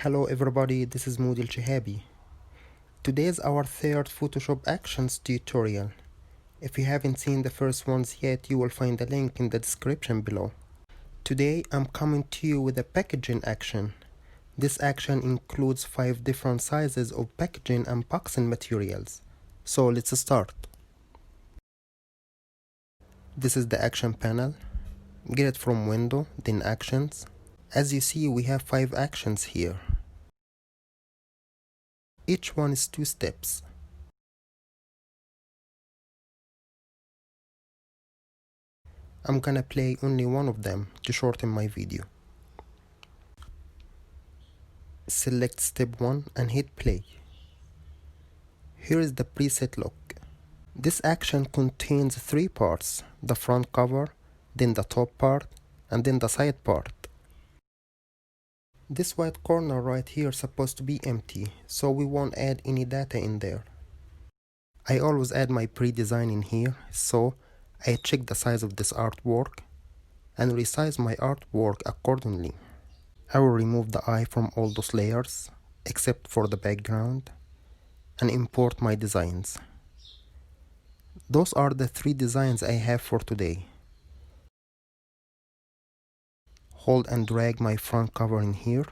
Hello everybody, this is Alshehaby. Today is our third Photoshop Actions tutorial. If you haven't seen the first ones yet, you will find the link in the description below. Today I'm coming to you with a packaging action. This action includes 5 different sizes of packaging and boxing materials. So let's start. This is the action panel. Get it from Window, then Actions. As you see, we have 5 actions here. Each one is 2 steps. I'm gonna play only one of them to shorten my video. Select step 1 and hit play. Here is the preset look. This action contains 3 parts, the front cover, then the top part, and then the side part. This white corner right here is supposed to be empty, so we won't add any data in there. I always add my pre-design in here, so I check the size of this artwork and resize my artwork accordingly. I will remove the eye from all those layers, except for the background, and import my designs. Those are the 3 designs I have for today. Hold and drag my front cover in here.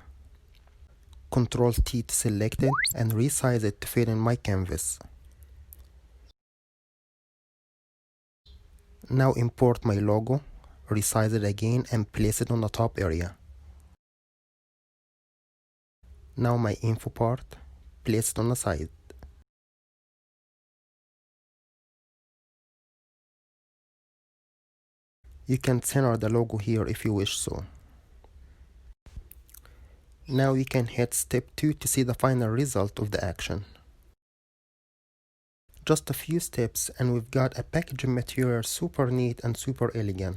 Ctrl T to select it and resize it to fit in my canvas. Now import my logo, resize it again and place it on the top area. Now my info part, place it on the side. You can center the logo here if you wish so. Now you can hit step 2 to see the final result of the action. Just a few steps and we've got a packaging material super neat and super elegant.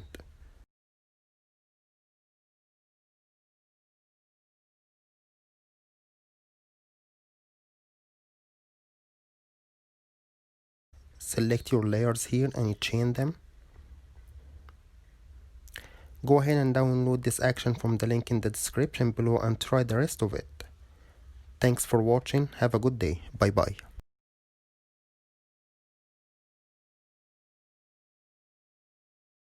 Select your layers here and you chain them. Go ahead and download this action from the link in the description below and try the rest of it. Thanks for watching. Have a good day. Bye bye.